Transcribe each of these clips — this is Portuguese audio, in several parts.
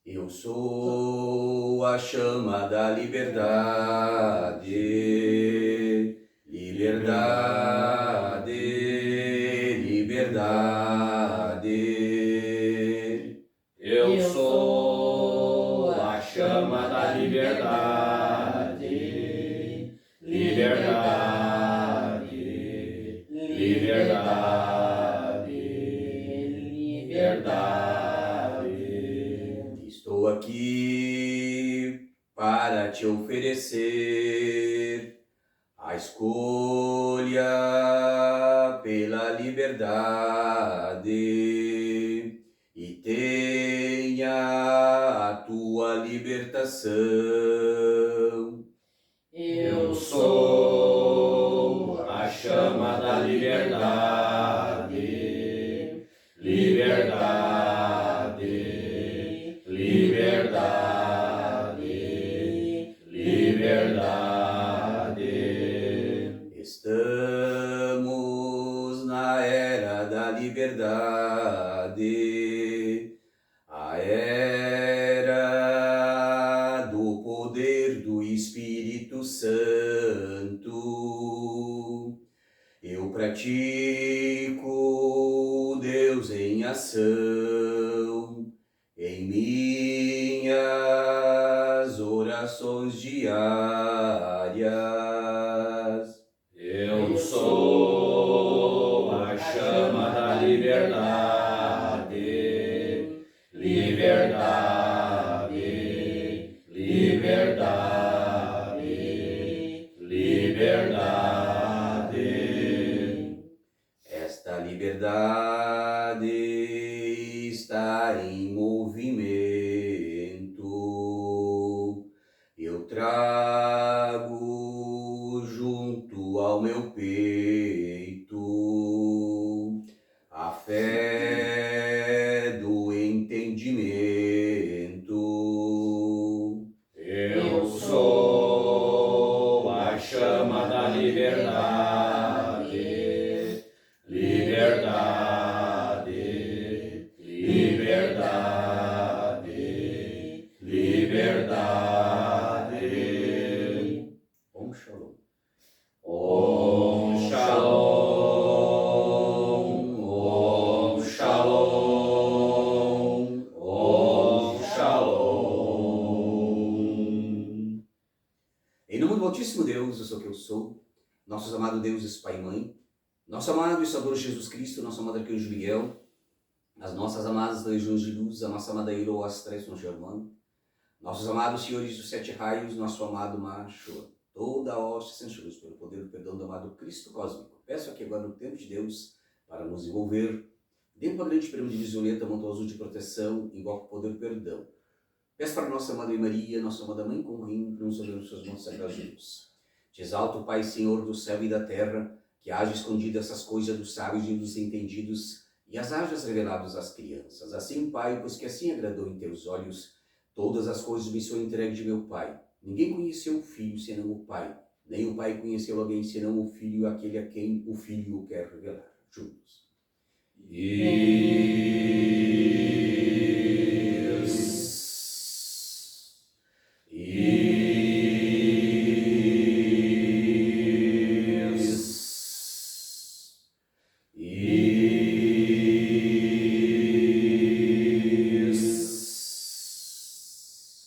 Eu sou a chama da liberdade, liberdade, liberdade. Eu sou a chama da liberdade, liberdade, liberdade, liberdade. Estou aqui para te oferecer a escolha pela liberdade e tenha a tua libertação. Eu sou a chama da liberdade, liberdade, liberdade, liberdade. Estamos na era da liberdade, a era do poder do Espírito Santo. Eu pratico Deus em ação, em minhas orações diárias. Eu sou a chama da liberdade, liberdade, liberdade, liberdade. Esta liberdade está em movimento. Eu trago junto ao meu peito a fé do entendimento. Eu sou a chama da liberdade, liberdade, liberdade, liberdade. Om Shalom. Om Shalom, Om Shalom, Om Shalom. Em nome do Altíssimo Deus, eu sou o que eu sou, nossos amados deuses Pai e Mãe, nosso amado e Salvador Jesus Cristo, nosso amado Arcanjo Miguel, as nossas amadas legiões de luz, a nossa amada Eloa Astral São Germano, nossos amados senhores dos sete raios, nosso amado Macho, toda a hoste sem luz, pelo poder do perdão do amado Cristo Cósmico. Peço aqui agora no tempo de Deus para nos envolver dentro da grande pirâmide violeta, manto azul de proteção, invoco o poder do perdão. Peço para nossa Mãe Maria, nossa amada Mãe com rim, para nos olhar nos seus mãos sagradas de luz. Te exalto, Pai, Senhor do céu e da terra, que haja escondido essas coisas dos sábios e dos entendidos, e as hajas revelados às crianças. Assim, Pai, pois que assim agradou em teus olhos, todas as coisas me são entregues de meu Pai. Ninguém conheceu o Filho senão o Pai, nem o Pai conheceu alguém senão o Filho, aquele a quem o Filho o quer revelar. Juntos.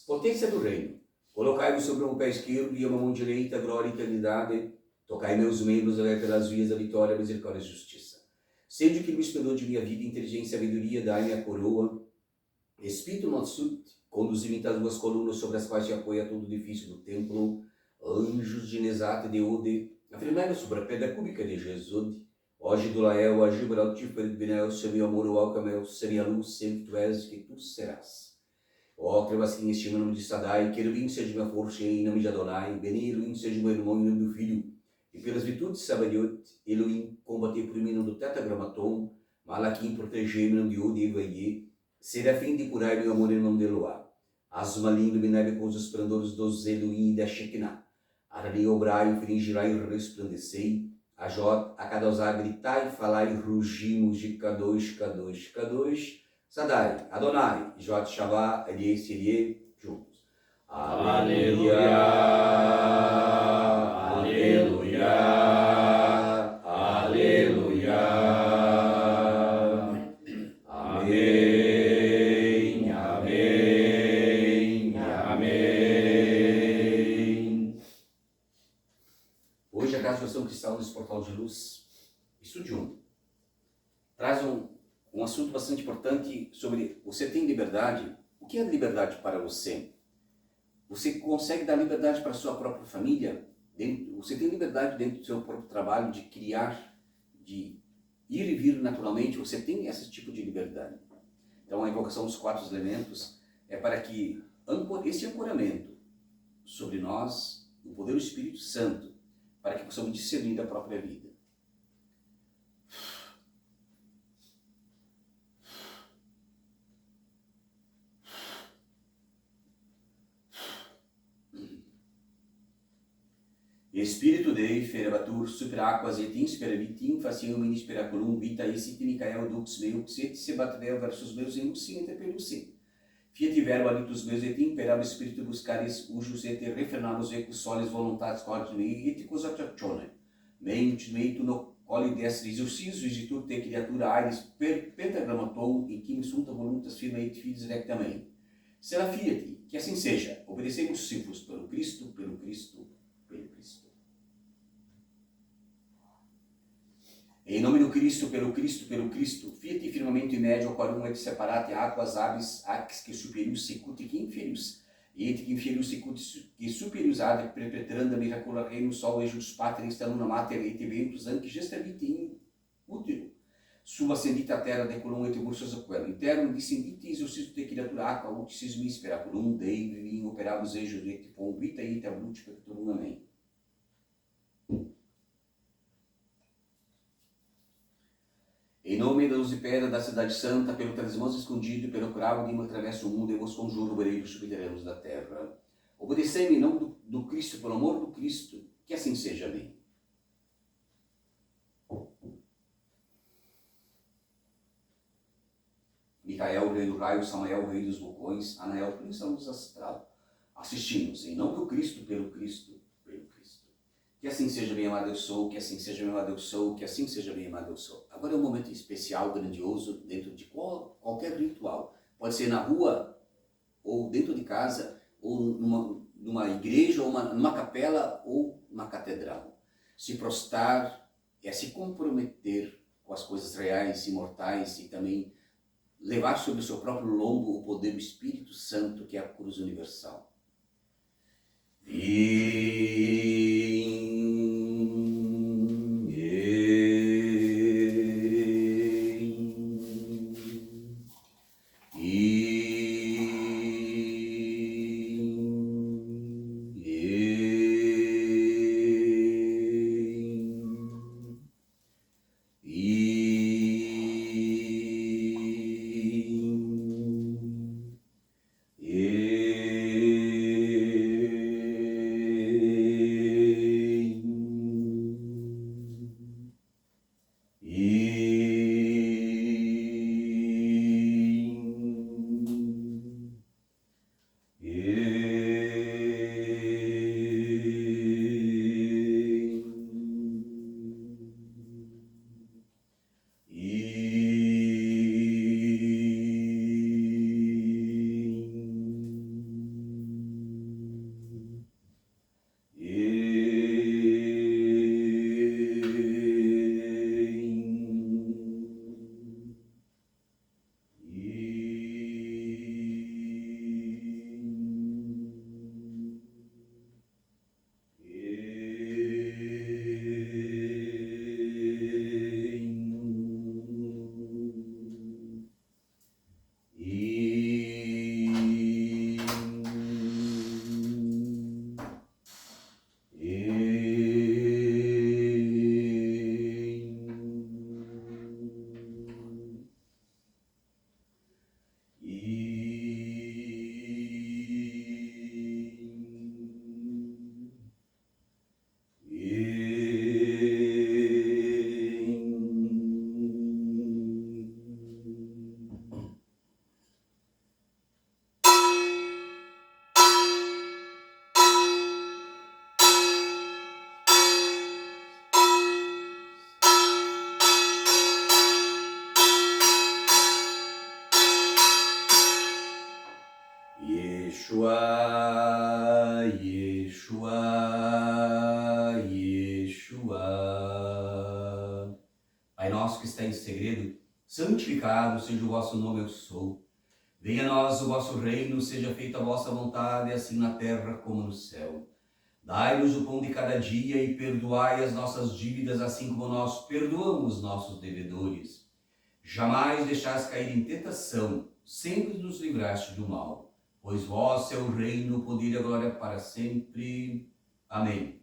Potência do reino, colocai-vos sobre um pé esquerdo e uma mão direita, glória e eternidade, tocai meus membros, levai pelas vias da vitória, misericórdia e justiça. Sede que no esplendor de minha vida, inteligência e sabedoria, dai-me a coroa. Espírito Matsut, conduzi-me as duas colunas sobre as quais se apoia todo o edifício do templo. Anjos de Nesat e de Ode, afirmai-me sobre a pedra cúbica de Jesus. Hoje do Lael, a Gibral, Tiferit Benel, Semi Amor, o Alcamel, Semi a luz, sempre tu és que tu serás. Ó, trevas que estima o nome de Sadai, querubim seja minha força em nome de Adonai, Beni Elohim seja meu irmão em nome do Filho, e pelas virtudes de Sabariot, Elohim combater por mim no do Tetragramaton, Malaquim proteger-me no nome de Ode e Vaie, Serafim de curar meu amor em nome de Eloá, Asmalim iluminar com os esplendores dos Elohim e da Shekinah, Arali obrai, fringirai e resplandecei, Ajot, a cada usar gritai, falai, rugimos de Kadosh, Kadosh, Kadosh, Sadai, Adonai, Jot Shavá, Elie, Sirie, juntos. Aleluia, aleluia, aleluia. Amém, amém, amém. Hoje a Casa de Oração Cristã nesse portal de luz, estude traz um assunto bastante importante sobre você tem liberdade. O que é liberdade para você? Você consegue dar liberdade para a sua própria família? Você tem liberdade dentro do seu próprio trabalho de criar, de ir e vir naturalmente? Você tem esse tipo de liberdade. Então a invocação dos 4 elementos é para que esse ancoramento sobre nós, o poder do Espírito Santo, para que possamos discernir da própria vida. Espírito Dei, ferebatur, super aquas et inspira vitim, facium in spiraculum vita isit Micael dux meus et sebatdeo versus meus enusi inter pelusi. Fiat verbo alitus meus et imperab spiritu buscaris ujus et refrenamus ecus solis voluntatis cordis mei et cosaccione. Ment meitu no coli destris usis visitur te criatura aeris per pentagrammatum in quim sunta voluntas firma et fides rectamente. Será fiat, que assim seja. Obedecemos simples pelo Cristo, pelo Cristo, pelo Cristo. Em nome do Cristo, pelo Cristo, pelo Cristo, fiat firmamente médio quorum et separate aquas abis ax que superius sicut que inferius, et que inferius sicut que superius ad perpetranda miracula reino sol ejus patris taluna mater et eventus anque gesta vitae in utero. Sua ascendita terra deculum et bursos aquel, interno descendite exorcisto te criatura aqua utis mi speraculum Dei vivim operabus ejus et pom vitae et abluti pectorum. Amém. Em nome da luz e pedra da cidade santa, pelo talismã escondido, pelo cravo de uma atravessa o mundo, eu vos conjuro, vereiros subterrâneos da terra. Obedecei-me em nome do Cristo, pelo amor do Cristo, que assim seja. Amém. Micael, rei do raio, Samael, rei dos vulcões, Anael, príncipe da luz astral, assistimos em nome do Cristo, pelo Cristo, pelo Cristo. Que assim seja, bem amado eu sou, que assim seja, bem amado eu sou, que assim seja, bem amado eu sou. Agora é um momento especial, grandioso, dentro de qualquer ritual. Pode ser na rua, ou dentro de casa, ou numa igreja, ou numa capela, ou numa catedral. Se prostrar é se comprometer com as coisas reais, imortais, e também levar sobre o seu próprio lombo o poder do Espírito Santo, que é a cruz universal. Yeshua, Yeshua, Yeshua. Pai nosso que está em segredo, santificado seja o vosso nome, eu sou. Venha a nós o vosso reino, seja feita a vossa vontade, assim na terra como no céu. Dai-nos o pão de cada dia e perdoai as nossas dívidas, assim como nós perdoamos os nossos devedores. Jamais deixais cair em tentação, sempre nos livraste do mal. Pois vós é o reino, o poder e a glória para sempre. Amém.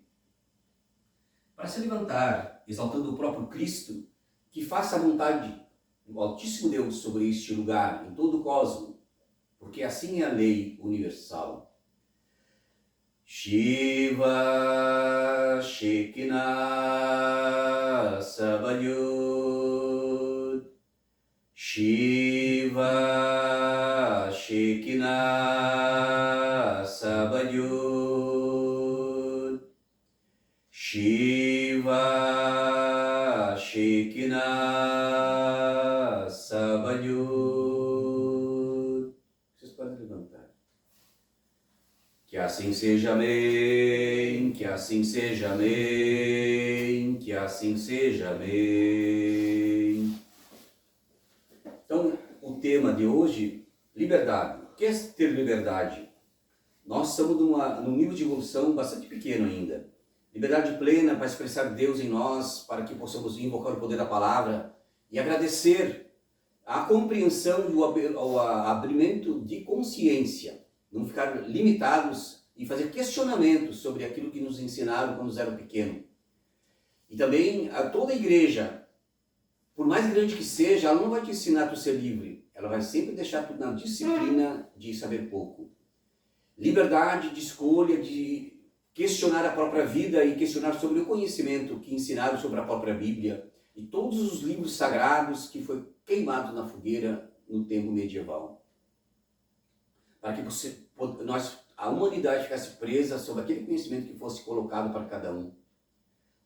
Para se levantar, exaltando o próprio Cristo, que faça a vontade do Altíssimo Deus sobre este lugar, em todo o cosmos, porque assim é a lei universal. Shiva Shekinah Sabayut, Shiva Shekinah Sabayut, Shiva Shekinah Sabayut. Vocês podem levantar. Que assim seja, amém, que assim seja, amém, que assim seja, amém. Então, o tema de hoje, liberdade. O que é ter liberdade? Nós estamos num nível de evolução bastante pequeno ainda. Liberdade plena para expressar Deus em nós, para que possamos invocar o poder da palavra e agradecer a compreensão e o abrimento de consciência. Não ficar limitados e fazer questionamentos sobre aquilo que nos ensinaram quando eram pequenos. E também toda a igreja, por mais grande que seja, ela não vai te ensinar a tu ser livre. Ela vai sempre deixar tu na disciplina de saber pouco. Liberdade de escolha, de questionar a própria vida e questionar sobre o conhecimento que ensinaram sobre a própria Bíblia e todos os livros sagrados que foi queimado na fogueira no tempo medieval. Para que a humanidade ficasse presa sobre aquele conhecimento que fosse colocado para cada um.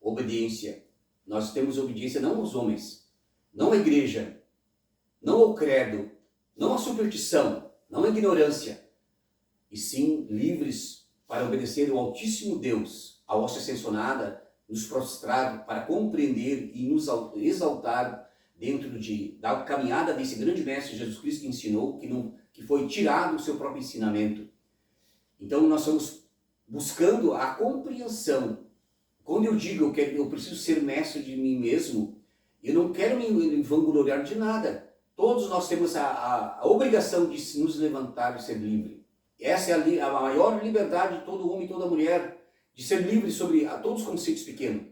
Obediência. Nós temos obediência não aos homens, não à igreja, não ao credo, não à superstição, não à ignorância, e sim livres para obedecer ao Altíssimo Deus, a vossa ascensionada, nos prostrar para compreender e nos exaltar dentro da caminhada desse grande mestre Jesus Cristo que ensinou, que foi tirado do seu próprio ensinamento. Então nós estamos buscando a compreensão. Quando eu digo que eu preciso ser mestre de mim mesmo, eu não quero me vangloriar de nada. Todos nós temos a obrigação de nos levantar e ser livre. Essa é a maior liberdade de todo homem e toda mulher, de ser livre sobre todos os conceitos pequenos.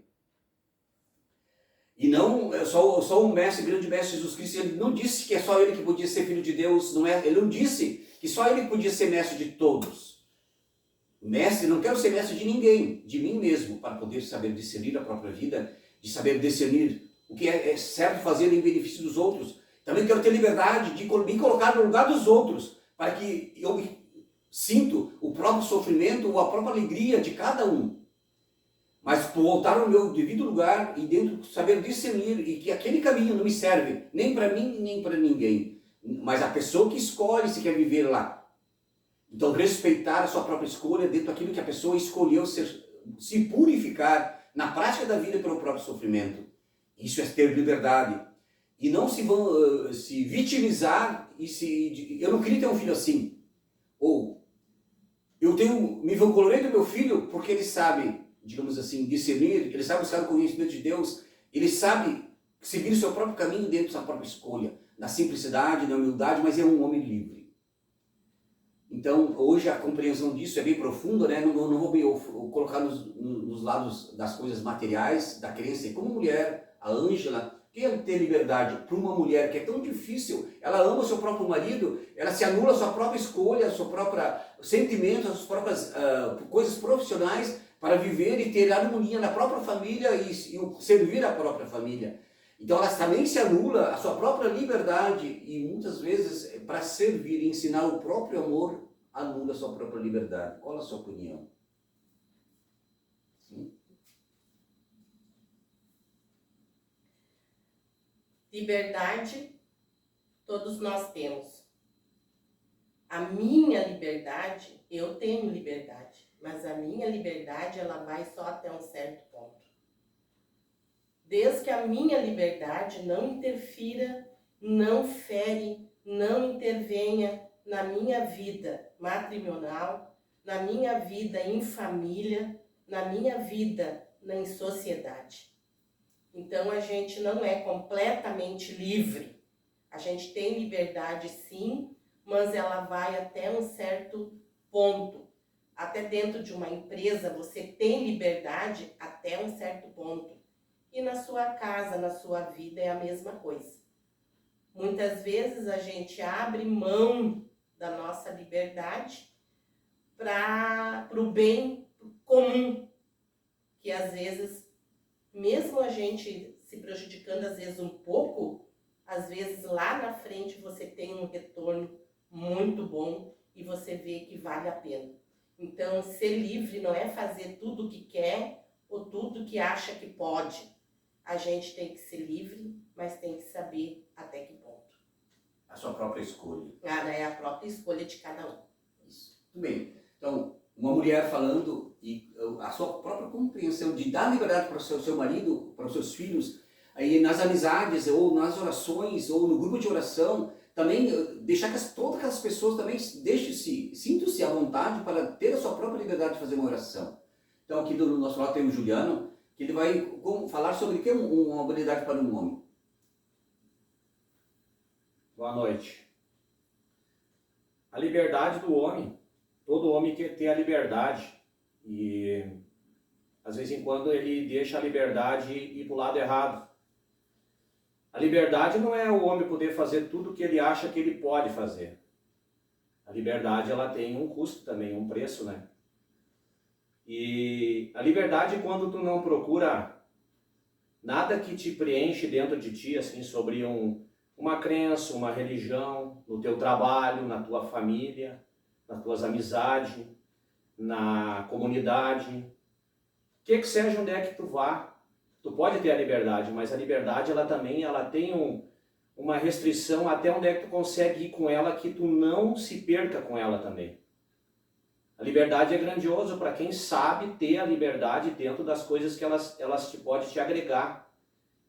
E não só o grande mestre Jesus Cristo, ele não disse que é só ele que podia ser filho de Deus, ele não disse que só ele podia ser mestre de todos. Mestre, não quero ser mestre de ninguém, de mim mesmo, para poder saber discernir a própria vida, de saber discernir o que é certo fazer em benefício dos outros. Também quero ter liberdade de me colocar no lugar dos outros, para que eu sinto o próprio sofrimento ou a própria alegria de cada um. Mas voltar ao meu devido lugar e dentro saber discernir e que aquele caminho não me serve nem para mim nem para ninguém. Mas a pessoa que escolhe se quer viver lá. Então respeitar a sua própria escolha dentro daquilo que a pessoa escolheu se purificar na prática da vida pelo próprio sofrimento. Isso é ter liberdade. E não se vitimizar eu não queria ter um filho assim. Ou eu me vangloriei do meu filho porque ele sabe, digamos assim, discernir, ele sabe buscar o conhecimento de Deus, ele sabe seguir o seu próprio caminho dentro da sua própria escolha, na simplicidade, na humildade, mas é um homem livre. Então, hoje a compreensão disso é bem profunda, né? Não vou colocar nos lados das coisas materiais, da crença. E como mulher, a Ângela, quer ter liberdade para uma mulher que é tão difícil, ela ama o seu próprio marido, ela se anula a sua própria escolha, a sua própria sentimento, as suas próprias coisas profissionais para viver e ter harmonia na própria família e servir a própria família. Então ela também se anula a sua própria liberdade e muitas vezes para servir e ensinar o próprio amor, anula a sua própria liberdade. Qual a sua opinião? Sim. Liberdade todos nós temos. A minha liberdade, eu tenho liberdade, mas a minha liberdade ela vai só até um certo ponto. Desde que a minha liberdade não interfira, não fere, não intervenha na minha vida matrimonial, na minha vida em família, na minha vida em sociedade. Então a gente não é completamente livre. A gente tem liberdade sim, mas ela vai até um certo ponto. Até dentro de uma empresa você tem liberdade até um certo ponto. E na sua casa, na sua vida é a mesma coisa. Muitas vezes a gente abre mão da nossa liberdade para o bem comum, que às vezes, mesmo a gente se prejudicando às vezes um pouco, às vezes lá na frente você tem um retorno muito bom e você vê que vale a pena. Então, ser livre não é fazer tudo o que quer ou tudo que acha que pode. A gente tem que ser livre, mas tem que saber até que ponto. A sua própria escolha. É a própria escolha de cada um. Isso. Muito bem. Então, uma mulher falando e a sua própria compreensão de dar liberdade para o seu marido, para os seus filhos, aí nas amizades, ou nas orações, ou no grupo de oração, também deixar que todas aquelas pessoas também sintam-se à vontade para ter a sua própria liberdade de fazer uma oração. Então, aqui do nosso lado tem o Juliano, que ele vai falar sobre o que é uma habilidade para um homem. Boa noite. A liberdade do homem, todo homem quer ter a liberdade e às vezes em quando ele deixa a liberdade ir para o lado errado. A liberdade não é o homem poder fazer tudo o que ele acha que ele pode fazer. A liberdade ela tem um custo também, um preço, né? E a liberdade quando tu não procura nada que te preenche dentro de ti, assim, sobre uma crença, uma religião, no teu trabalho, na tua família, nas tuas amizades, na comunidade. Que seja onde é que tu vá, tu pode ter a liberdade, mas a liberdade ela também tem uma restrição até onde é que tu consegue ir com ela, que tu não se perca com ela também. A liberdade é grandioso para quem sabe ter a liberdade dentro das coisas que elas pode te agregar.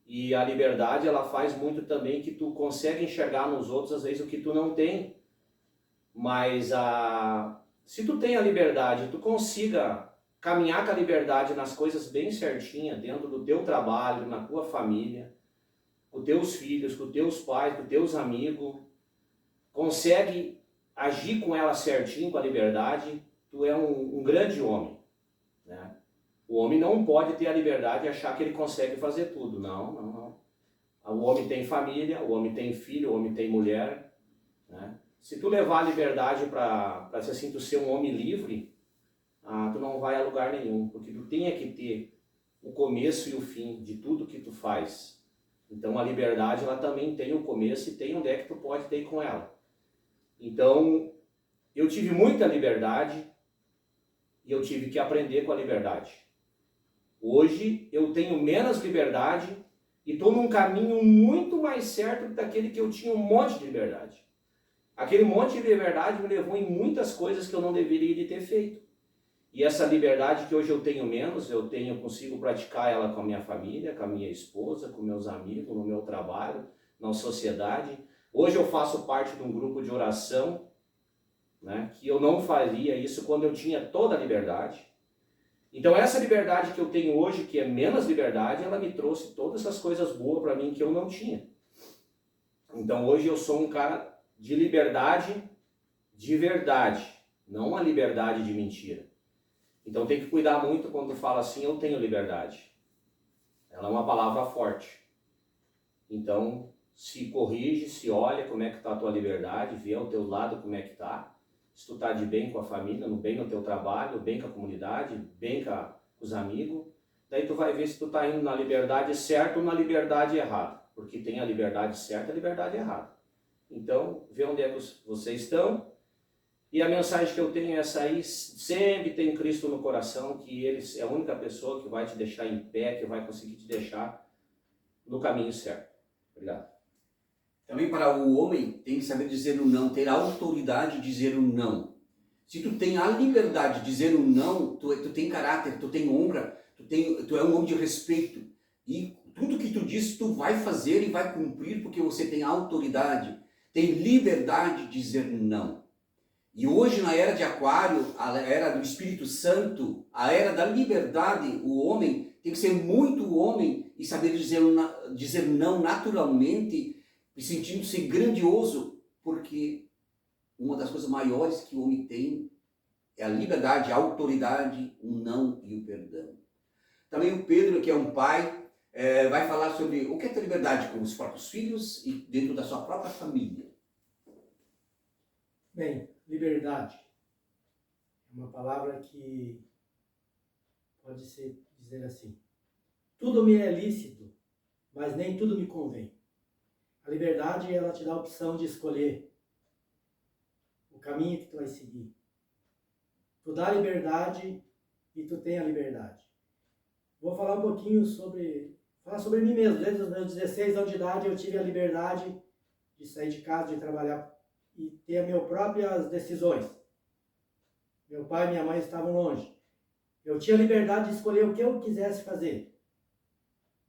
E a liberdade ela faz muito também que tu consegue enxergar nos outros às vezes o que tu não tem. Mas se tu tem a liberdade, tu consiga caminhar com a liberdade nas coisas bem certinhas, dentro do teu trabalho, na tua família, com teus filhos, com teus pais, com teus amigos, consegue agir com ela certinho, com a liberdade, tu é um grande homem, né? O homem não pode ter a liberdade de achar que ele consegue fazer tudo. Não. O homem tem família, o homem tem filho, o homem tem mulher, né? Se tu levar a liberdade para assim, tu ser um homem livre, tu não vai a lugar nenhum, porque tu tem que ter o começo e o fim de tudo que tu faz. Então a liberdade ela também tem o começo e tem onde é que tu pode ter com ela. Então eu tive muita liberdade e eu tive que aprender com a liberdade. Hoje eu tenho menos liberdade e estou num caminho muito mais certo daquele que eu tinha um monte de liberdade. Aquele monte de liberdade me levou em muitas coisas que eu não deveria ter feito. E essa liberdade que hoje eu tenho menos, eu consigo praticar ela com a minha família, com a minha esposa, com meus amigos, no meu trabalho, na sociedade. Hoje eu faço parte de um grupo de oração, né, que eu não faria isso quando eu tinha toda a liberdade. Então essa liberdade que eu tenho hoje, que é menos liberdade, ela me trouxe todas essas coisas boas para mim que eu não tinha. Então hoje eu sou um cara de liberdade de verdade, não a liberdade de mentira. Então tem que cuidar muito quando fala assim, eu tenho liberdade. Ela é uma palavra forte. Então se corrige, se olha como é que está a tua liberdade, vê ao teu lado como é que está. Se tu está de bem com a família, bem no teu trabalho, bem com a comunidade, bem com os amigos, daí tu vai ver se tu está indo na liberdade certa ou na liberdade errada. Porque tem a liberdade certa e a liberdade errada. Então, vê onde é que vocês estão. E a mensagem que eu tenho é essa aí, sempre tem Cristo no coração, que Ele é a única pessoa que vai te deixar em pé, que vai conseguir te deixar no caminho certo. Obrigado. Também para o homem tem que saber dizer o não, ter a autoridade de dizer o não. Se tu tem a liberdade de dizer o não, tu tem caráter, tu tem honra, tu é um homem de respeito. E tudo que tu diz, tu vai fazer e vai cumprir porque você tem autoridade, tem liberdade de dizer não. E hoje, na era de Aquário, a era do Espírito Santo, a era da liberdade, o homem tem que ser muito homem e saber dizer não naturalmente, e sentindo-se grandioso, porque uma das coisas maiores que o homem tem é a liberdade, a autoridade, o não e o perdão. Também o Pedro, que é um pai, vai falar sobre o que é ter liberdade com os próprios filhos e dentro da sua própria família. Bem, liberdade é uma palavra que pode ser dizer assim: tudo me é lícito, mas nem tudo me convém. A liberdade, ela te dá a opção de escolher o caminho que tu vai seguir. Tu dá a liberdade e tu tem a liberdade. Vou falar um pouquinho sobre mim mesmo. Desde os meus 16 anos de idade eu tive a liberdade de sair de casa, de trabalhar e ter as minhas próprias decisões. Meu pai e minha mãe estavam longe. Eu tinha a liberdade de escolher o que eu quisesse fazer.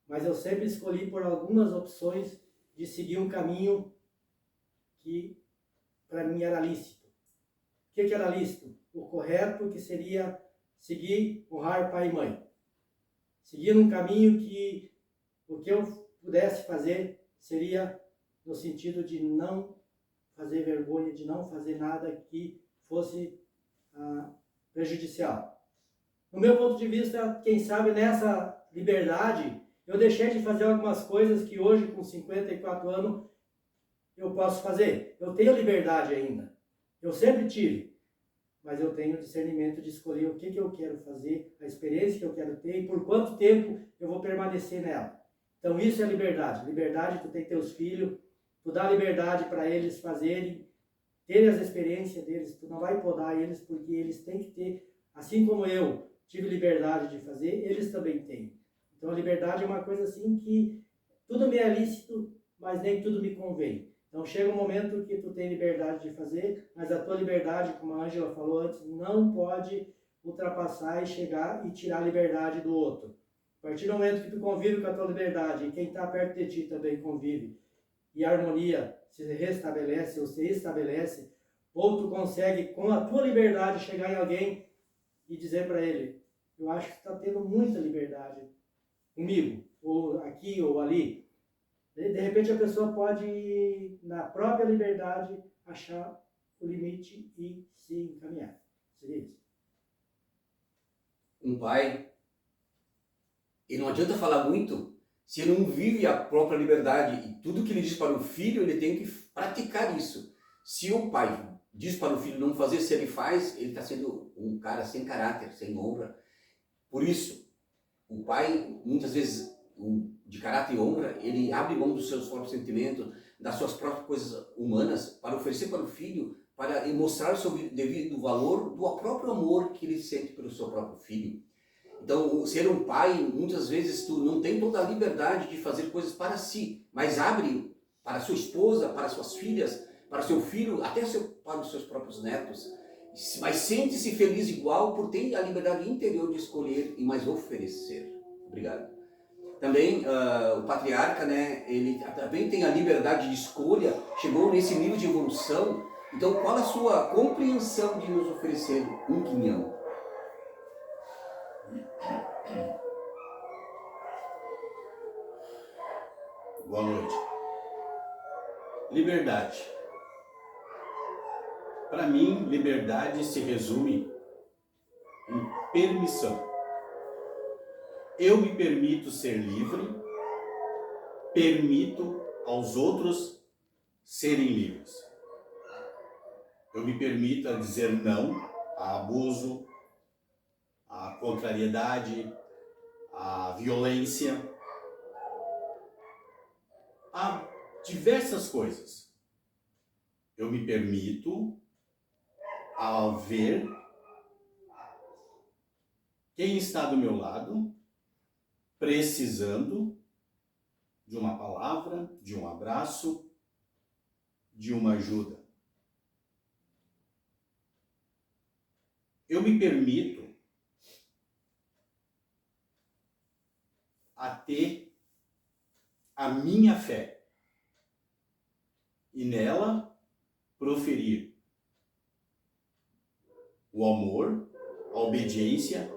Mas eu sempre escolhi por algumas opções de seguir um caminho que para mim era lícito. O que era lícito? O correto, que seria seguir, honrar pai e mãe. Seguir um caminho que o que eu pudesse fazer seria no sentido de não fazer vergonha, de não fazer nada que fosse prejudicial. No meu ponto de vista, quem sabe nessa liberdade, eu deixei de fazer algumas coisas que hoje, com 54 anos, eu posso fazer. Eu tenho liberdade ainda. Eu sempre tive. Mas eu tenho discernimento de escolher o que eu quero fazer, a experiência que eu quero ter e por quanto tempo eu vou permanecer nela. Então isso é liberdade. Liberdade, tu tem teus filhos, tu dá liberdade para eles fazerem, terem as experiências deles, tu não vai podar eles porque eles têm que ter, assim como eu tive liberdade de fazer, eles também têm. Então a liberdade é uma coisa assim que tudo me é lícito, mas nem tudo me convém. Então chega um momento que tu tem liberdade de fazer, mas a tua liberdade, como a Ângela falou antes, não pode ultrapassar e chegar e tirar a liberdade do outro. A partir do momento que tu convive com a tua liberdade e quem está perto de ti também convive, e a harmonia se restabelece ou se estabelece, ou tu consegue com a tua liberdade chegar em alguém e dizer para ele: eu acho que tu está tendo muita liberdade comigo, ou aqui ou ali. De repente a pessoa pode, na própria liberdade, achar o limite e se encaminhar. Seria isso. Um pai, e não adianta falar muito se ele não vive a própria liberdade. E tudo que ele diz para o filho, ele tem que praticar isso. Se o pai diz para o filho não fazer, se ele faz, ele está sendo um cara sem caráter, sem honra. Por isso, o pai, muitas vezes, de caráter e honra, ele abre mão dos seus próprios sentimentos, das suas próprias coisas humanas, para oferecer para o filho, para mostrar o seu devido valor do próprio amor que ele sente pelo seu próprio filho. Então, ser um pai, muitas vezes tu não tem toda a liberdade de fazer coisas para si, mas abre para sua esposa, para suas filhas, para seu filho, até para os seus próprios netos. Mas sente-se feliz igual por ter a liberdade interior de escolher e mais oferecer. Obrigado. Também o patriarca, né, ele também tem a liberdade de escolha, chegou nesse nível de evolução. Então, qual a sua compreensão de nos oferecer um quinhão? Boa noite. Liberdade. Para mim, liberdade se resume em permissão. Eu me permito ser livre, permito aos outros serem livres. Eu me permito dizer não a abuso, a contrariedade, a violência, a diversas coisas. Eu me permito ao ver quem está do meu lado precisando de uma palavra, de um abraço, de uma ajuda. Eu me permito a ter a minha fé e nela proferir o amor, a obediência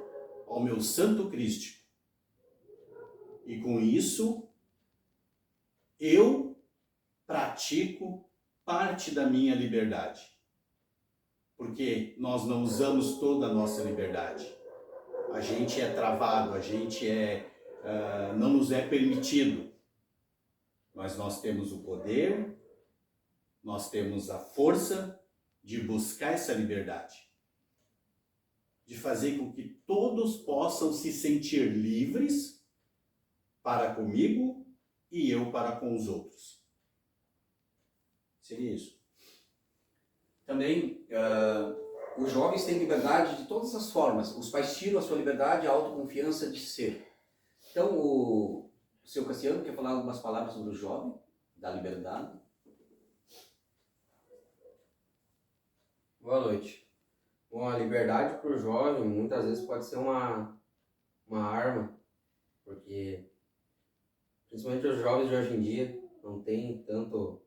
ao meu Santo Cristo. E com isso, eu pratico parte da minha liberdade. Porque nós não usamos toda a nossa liberdade. A gente é travado, a gente não nos é permitido. Mas nós temos o poder, nós temos a força de buscar essa liberdade. De fazer com que todos possam se sentir livres para comigo e eu para com os outros. Seria isso. Também, os jovens têm liberdade de todas as formas. Os pais tiram a sua liberdade e a autoconfiança de ser. Então, o seu Cassiano quer falar algumas palavras sobre o jovem, da liberdade? Boa noite. Bom, a liberdade para o jovem muitas vezes pode ser uma arma, porque principalmente os jovens de hoje em dia não têm tanto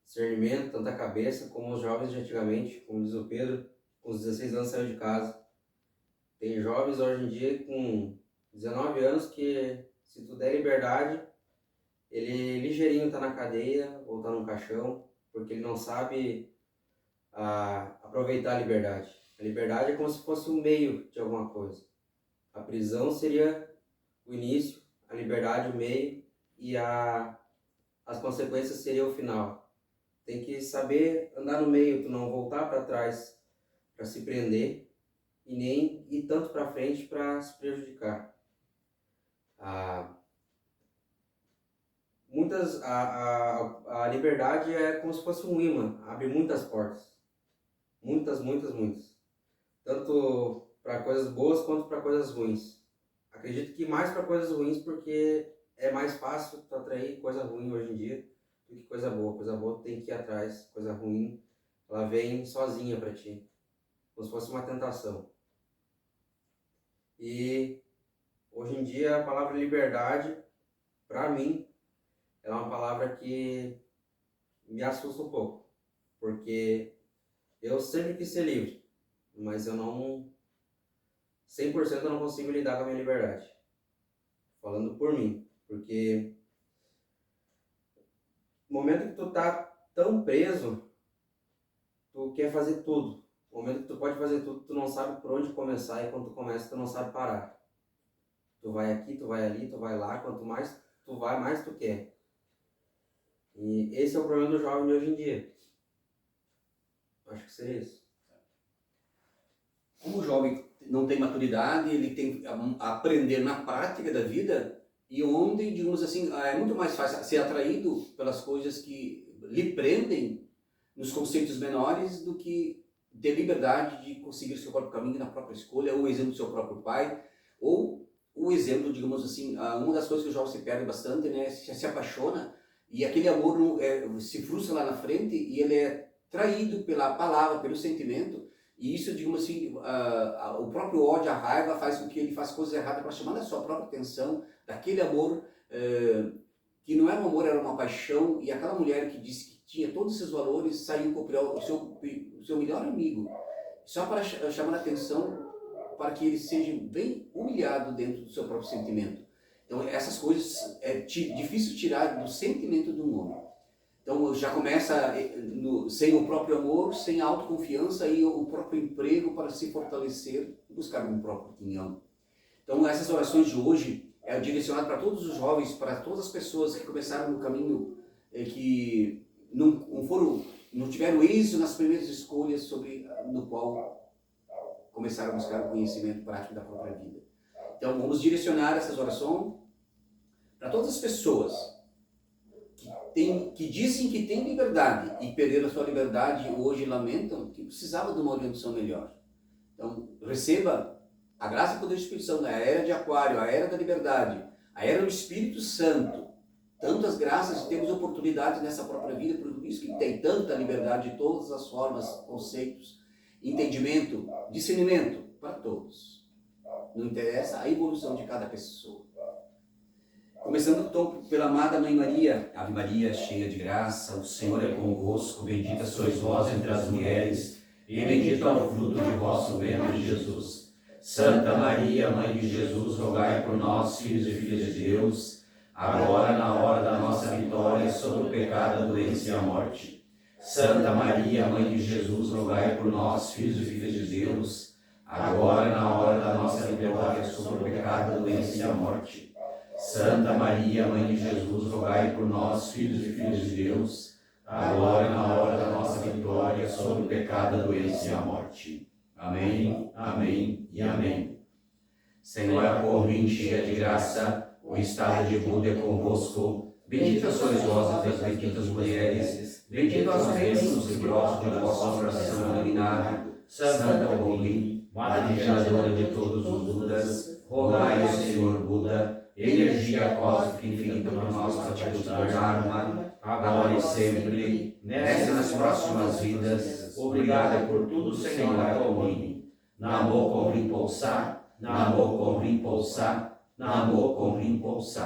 discernimento, tanta cabeça como os jovens de antigamente, como diz o Pedro, com os 16 anos saiu de casa. Tem jovens hoje em dia com 19 anos que, se tu der liberdade, ele ligeirinho tá na cadeia ou tá num caixão, porque ele não sabe aproveitar a liberdade. A liberdade é como se fosse o meio de alguma coisa. A prisão seria o início, a liberdade o meio e as consequências seriam o final. Tem que saber andar no meio, tu não voltar para trás para se prender e nem ir tanto para frente para se prejudicar. A liberdade é como se fosse um imã, abre muitas portas. Muitas. Tanto para coisas boas quanto para coisas ruins. Acredito que mais para coisas ruins, porque é mais fácil tu atrair coisa ruim hoje em dia do que coisa boa. Coisa boa tu tem que ir atrás, coisa ruim ela vem sozinha para ti, como se fosse uma tentação. E hoje em dia a palavra liberdade, para mim, é uma palavra que me assusta um pouco, porque eu sempre quis ser livre, mas eu não 100% eu não consigo lidar com a minha liberdade. Falando por mim, porque no momento que tu tá tão preso, tu quer fazer tudo. No momento que tu pode fazer tudo, tu não sabe por onde começar, e quando tu começa, tu não sabe parar. Tu vai aqui, tu vai ali, tu vai lá, quanto mais tu vai, mais tu quer. E esse é o problema do jovem de hoje em dia. Acho que seria isso. Como o jovem não tem maturidade, ele tem que aprender na prática da vida, e onde, digamos assim, é muito mais fácil ser atraído pelas coisas que lhe prendem nos conceitos menores do que ter liberdade de conseguir seu próprio caminho na própria escolha, ou o exemplo do seu próprio pai, ou o exemplo, digamos assim, uma das coisas que o jovem se perde bastante, né, se apaixona, e aquele amor se frustra lá na frente, e ele é traído pela palavra, pelo sentimento, e isso, digamos assim, o próprio ódio, a raiva faz com que ele faça coisas erradas para chamar a sua própria atenção daquele amor, que não era um amor, era uma paixão, e aquela mulher que disse que tinha todos esses valores, saiu comprar o seu melhor amigo, só para chamar a atenção, para que ele seja bem humilhado dentro do seu próprio sentimento. Então essas coisas é difícil tirar do sentimento de um homem. Então já começa sem o próprio amor, sem a autoconfiança e o próprio emprego para se fortalecer e buscar um próprio quinhão. Então essas orações de hoje é direcionado para todos os jovens, para todas as pessoas que começaram no caminho que não tiveram êxito nas primeiras escolhas no qual começaram a buscar o conhecimento prático da própria vida. Então vamos direcionar essas orações para todas as pessoas que dizem que têm liberdade e perderam a sua liberdade e hoje lamentam que precisavam de uma orientação melhor. Então receba a graça e o poder do Espírito Santo, a era de Aquário, a era da liberdade, a era do Espírito Santo. Tantas graças e temos oportunidades nessa própria vida, por isso isso que tem tanta liberdade de todas as formas, conceitos, entendimento, discernimento para todos. Não interessa a evolução de cada pessoa. Começando então pela amada Mãe Maria. Ave Maria, cheia de graça, o Senhor é convosco, bendita sois vós entre as mulheres, e bendito é o fruto de vosso ventre, Jesus. Santa Maria, Mãe de Jesus, rogai por nós, filhos e filhas de Deus, agora na hora da nossa vitória sobre o pecado, a doença e a morte. Santa Maria, Mãe de Jesus, rogai por nós, filhos e filhas de Deus, agora na hora da nossa vitória sobre o pecado, a doença e a morte. Santa Maria, Mãe de Jesus, rogai por nós, filhos e filhas de Deus, agora na hora da nossa vitória sobre o pecado, a doença e a morte. Amém, amém e amém. Senhor, acolhe, cheia de graça, o estado de Buda é convosco. Bendita sois vós entre as benditas mulheres, bendito é o fruto do broto de vosso coração iluminado. Santa Acolhe, Madre geradora de todos os Budas, rogai ao Senhor Buda, energia cósmica infinita por nós partidos do Dharma, agora e sempre, nesta e nas próximas vidas. Obrigada por tudo, Senhor Acolhe. Namo com Rinpoche, Namo com Rinpoche, Namo com Rinpoche.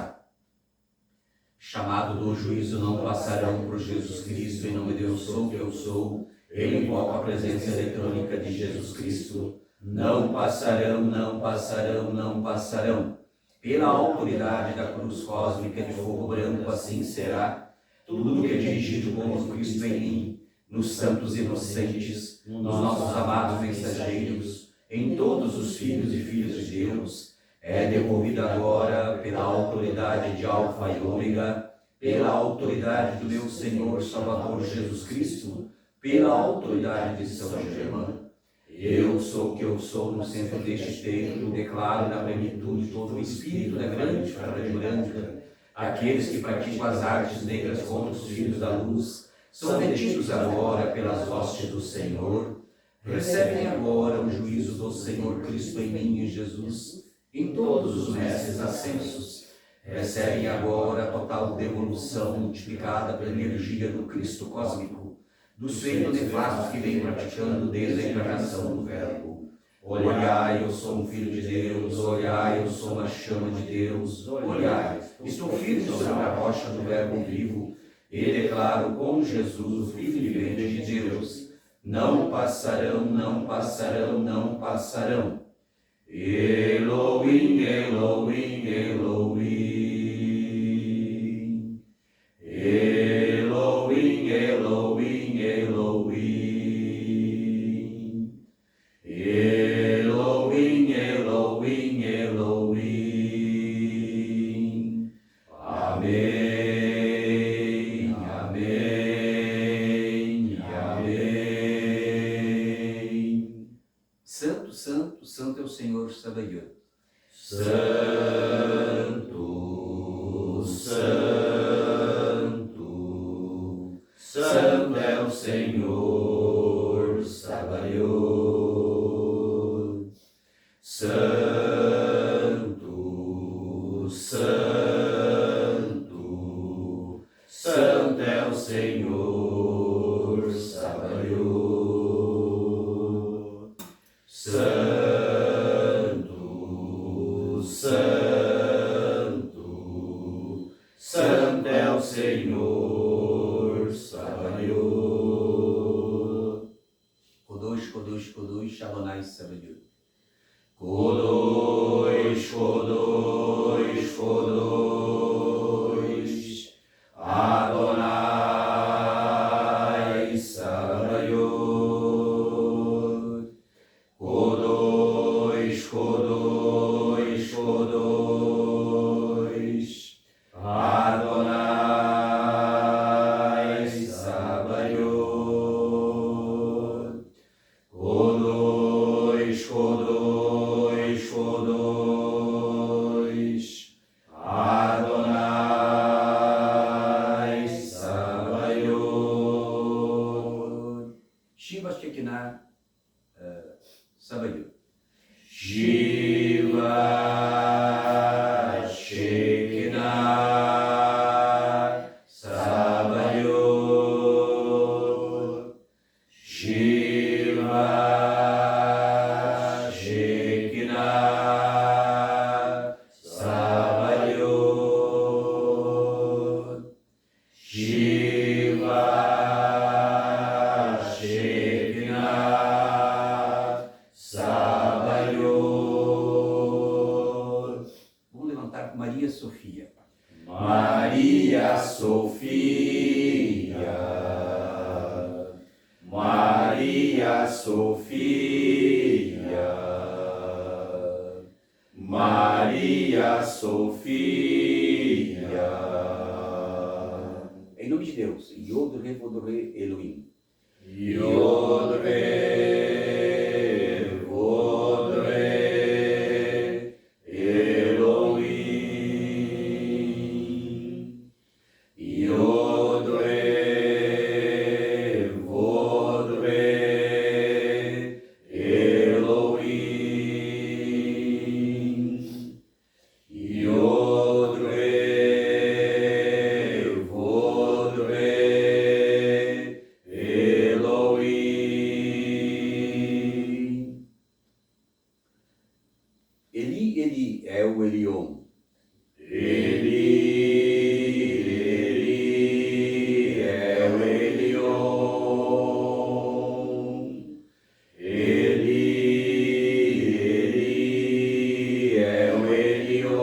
Chamado do juízo não passarão por Jesus Cristo, em nome de Eu Sou que Eu Sou. Eu invoco a presença eletrônica de Jesus Cristo. Não passarão, não passarão, não passarão. Pela autoridade da cruz cósmica de fogo branco, assim será. Tudo que é dirigido por Cristo em mim, nos santos inocentes, nos nossos amados mensageiros, em todos os filhos e filhas de Deus, é devolvido agora pela autoridade de Alfa e Ômega, pela autoridade do meu Senhor Salvador Jesus Cristo, pela autoridade de São Germano. Eu sou o que eu sou no centro deste templo, declaro na plenitude todo o espírito da grande fraternidade branca. Aqueles que praticam as artes negras contra os filhos da luz são detidos agora pelas hostes do Senhor. Recebem agora o juízo do Senhor Cristo em mim e Jesus, em todos os mestres ascensos. Recebem agora a total devolução multiplicada pela energia do Cristo cósmico, dos feitos nefastos que vem praticando desde a encarnação do Verbo. Olhai, eu sou um filho de Deus, olhai, eu sou uma chama de Deus, olhai, estou firme sobre a rocha do Verbo vivo, e declaro com Jesus, o Filho vivente de Deus, não passarão, não passarão, não passarão. Elohim, Elohim, Elohim. Elohim, Elohim, Elohim. Elohim, Elohim, Elohim. Amém, amém, amém. Santo, santo, santo é o Senhor Sabaoth. Santo, santo, santo é o Senhor Sabaoth. Santo, santo, santo é o Senhor Sabaoth. Santo, santo, santo é o Senhor Sabaoth. Kodosh, Kodosh, Kodosh, Adonai Sabaoth. Kodosh, Kodosh, Kodosh, Adonai Sabaoth. Kodosh, Kodosh, Kodosh, Adonai Sabaoth. Kodosh, Kodosh, Kodosh, Adonai Sabaoth. Shiva Shekinah Sabaoth. Shiva Shekinah Sabaoth. Maria Sofia. Maria Sofia, Maria Sofia, Maria Sofia. Em nome de Deus, Yod Re Vod Re Elohim. Yod Re Vod Re Elohim. Yod Re Vod Re Elohim. Yod Re Vod Re Elohim. Eli, Eli é o Elion. Eli, Eli é o Elion. Eli, Eli é o Elion.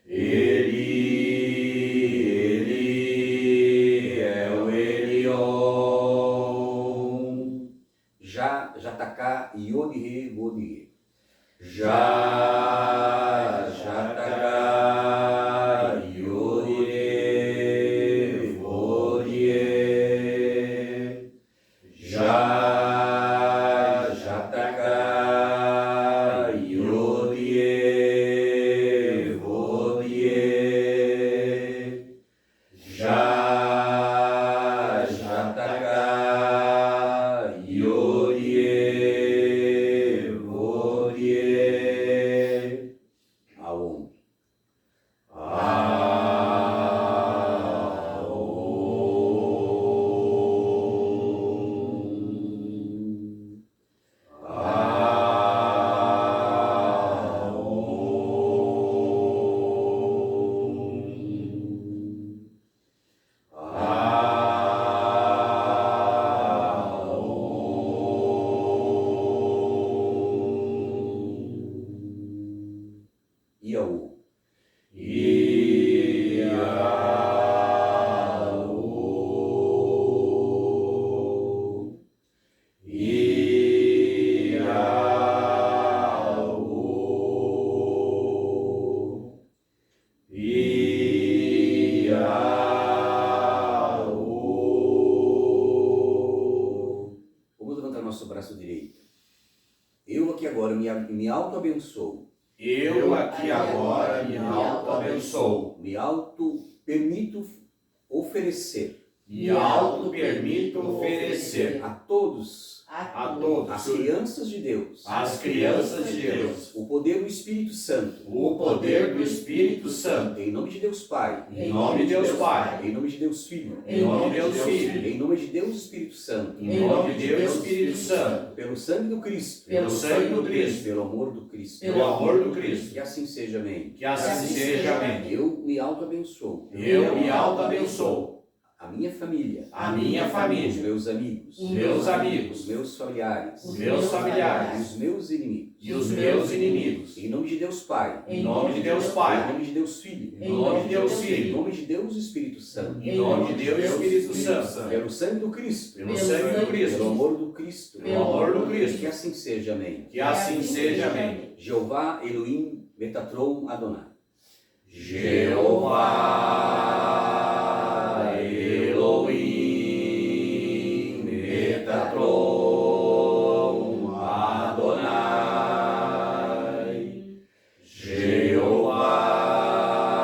Eli, Eli é o Elion. Jataká, Yod Re Vod Re. Jataká, Yodie, Vodie. Jataká, Yodie, Vodie. Jataká, Yodie, Vodie. Aon. Iaú. Vamos levantar nosso braço direito. Eu aqui agora me auto-abençoo. Eu aqui agora me auto-abençoo. Me auto-permito oferecer Me auto-permito oferecer a todos a todos as crianças de Deus as crianças de Deus o poder do Espírito Santo. o poder do Espírito Santo. Em nome de Deus Pai. Em nome de Deus Pai. Em nome de Deus Filho. Em nome de Deus Filho. Em nome de Deus Espírito Santo. Em nome de Deus Espírito Santo. Pelo sangue do Cristo. Pelo sangue do Cristo. Pelo amor do Cristo. Pelo amor do Cristo. Que assim seja, amém. Que assim seja, amém. Eu me auto-abençoo. Eu me auto-abençoo. A minha família. A minha Os família. meus amigos. Meus amigos. Os meus familiares. Os meus E familiares. os meus inimigos. E os meus inimigos. Em nome de Deus Pai. Em nome de Deus Em Pai. nome de Deus Filho. Em nome de Deus Em Filho. nome de Deus Espírito Santo. Em nome de Deus Espírito Santo. Pelo sangue do Cristo. Pelo sangue do Pelo Cristo. amor do Cristo. Pelo amor do Que Cristo. assim seja, amém. Que assim seja, amém. Jeová Elohim Metatron Adonai. Jeová Elohim Metatron Adonai.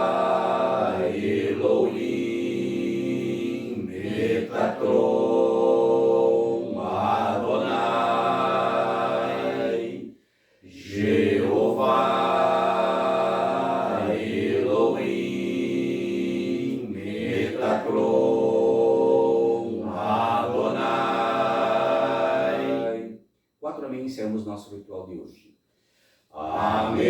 Jeová Elohim Metatron Adonai. Jeová Elohim Metatron Adonai. 4 amém, encerramos nosso ritual de hoje. Amém.